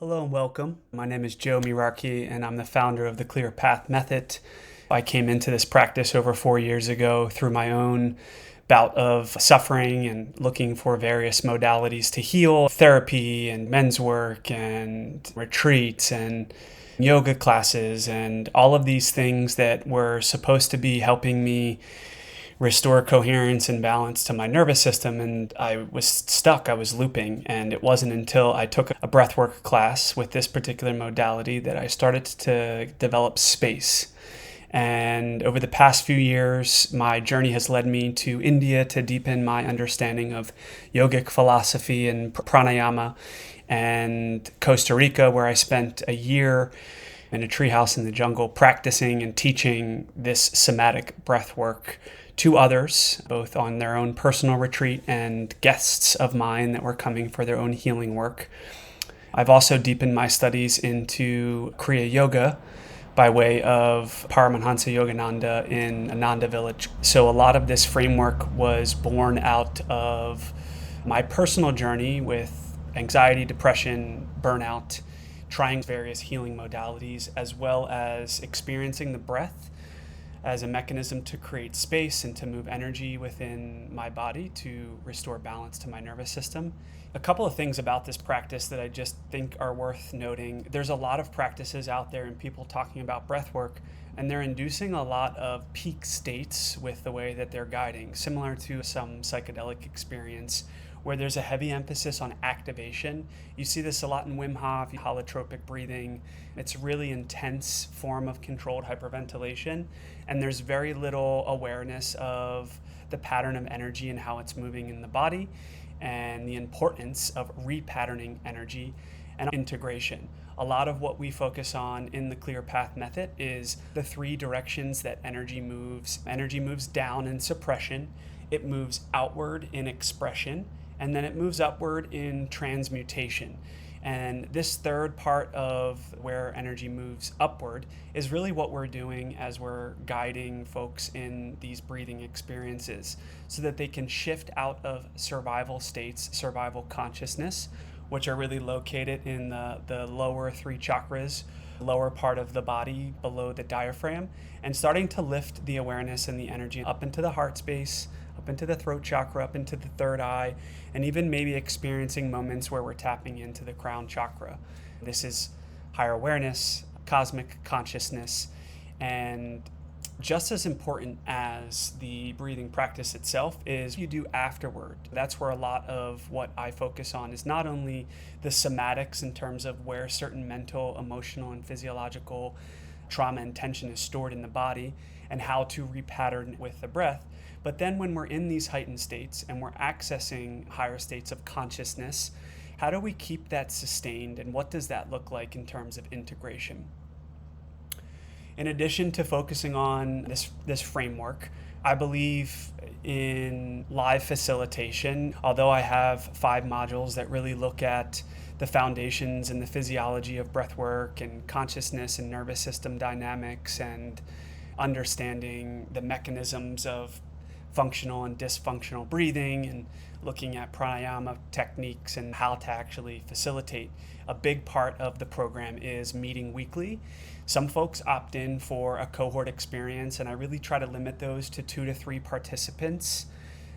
Hello and welcome. My name is Joe Mirarki and I'm the founder of the Clear Path Method. I came into this practice over 4 years ago through my own bout of suffering and looking for various modalities to heal, therapy and men's work and retreats and yoga classes and all of these things that were supposed to be helping me restore coherence and balance to my nervous system. And I was stuck, I was looping. And it wasn't until I took a breathwork class with this particular modality that I started to develop space. And over the past few years, my journey has led me to India to deepen my understanding of yogic philosophy and pranayama, and Costa Rica, where I spent a year in a treehouse in the jungle practicing and teaching this somatic breathwork to others, both on their own personal retreat and guests of mine that were coming for their own healing work. I've also deepened my studies into Kriya Yoga by way of Paramahansa Yogananda in Ananda Village. So a lot of this framework was born out of my personal journey with anxiety, depression, burnout, trying various healing modalities, as well as experiencing the breath as a mechanism to create space and to move energy within my body to restore balance to my nervous system. A couple of things about this practice that I just think are worth noting. There's a lot of practices out there and people talking about breath work, and they're inducing a lot of peak states with the way that they're guiding, similar to some psychedelic experience where there's a heavy emphasis on activation. You see this a lot in Wim Hof, holotropic breathing. It's a really intense form of controlled hyperventilation, and there's very little awareness of the pattern of energy and how it's moving in the body, and the importance of repatterning energy and integration. A lot of what we focus on in the Clear Path Method is the three directions that energy moves. Energy moves down in suppression, it moves outward in expression, and then it moves upward in transmutation. And this third part of where energy moves upward is really what we're doing as we're guiding folks in these breathing experiences so that they can shift out of survival states, survival consciousness, which are really located in the lower three chakras, lower part of the body below the diaphragm, and starting to lift the awareness and the energy up into the heart space, up into the throat chakra, up into the third eye, and even maybe experiencing moments where we're tapping into the crown chakra. This is higher awareness, cosmic consciousness, and just as important as the breathing practice itself is what you do afterward. That's where a lot of what I focus on is not only the somatics in terms of where certain mental, emotional, and physiological trauma and tension is stored in the body and how to repattern with the breath, but then when we're in these heightened states and we're accessing higher states of consciousness, how do we keep that sustained, and what does that look like in terms of integration? In addition to focusing on this framework, I believe in live facilitation. Although I have 5 modules that really look at the foundations and the physiology of breathwork and consciousness and nervous system dynamics and understanding the mechanisms of functional and dysfunctional breathing and looking at pranayama techniques and how to actually facilitate. A big part of the program is meeting weekly. Some folks opt in for a cohort experience, and I really try to limit those to 2 to 3 participants.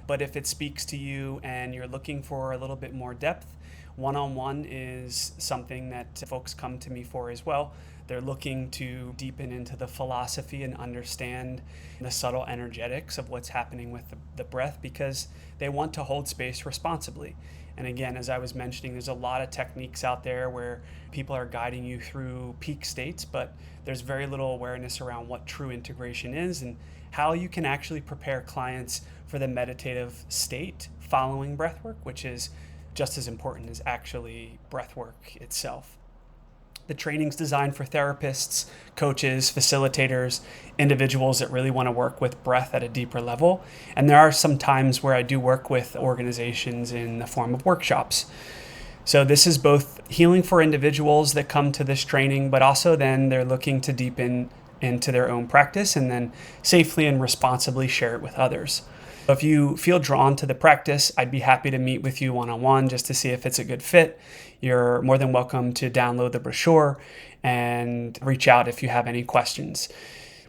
But if it speaks to you and you're looking for a little bit more depth, one-on-one is something that folks come to me for as well. They're looking to deepen into the philosophy and understand the subtle energetics of what's happening with the breath, because they want to hold space responsibly. And again, as I was mentioning, there's a lot of techniques out there where people are guiding you through peak states, but there's very little awareness around what true integration is and how you can actually prepare clients for the meditative state following breathwork, which is just as important as actually breathwork itself. The training's designed for therapists, coaches, facilitators, individuals that really want to work with breath at a deeper level. And there are some times where I do work with organizations in the form of workshops. So this is both healing for individuals that come to this training, but also then they're looking to deepen into their own practice and then safely and responsibly share it with others. If you feel drawn to the practice, I'd be happy to meet with you one-on-one just to see if it's a good fit. you're more than welcome to download the brochure and reach out if you have any questions.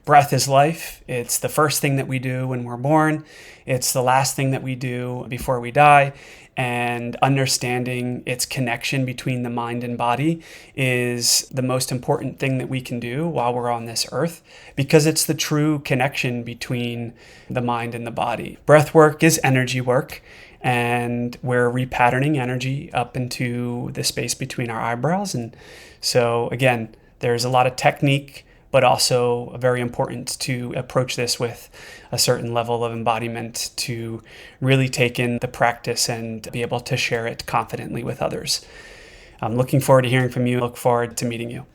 Breath is life. It's the first thing that we do when we're born. It's the last thing that we do before we die. And understanding its connection between the mind and body is the most important thing that we can do while we're on this earth, because it's the true connection between the mind and the body. Breath work is energy work, and we're repatterning energy up into the space between our eyebrows. And so again, there's a lot of technique, but also very important to approach this with a certain level of embodiment to really take in the practice and be able to share it confidently with others. I'm looking forward to hearing from you. Look forward to meeting you.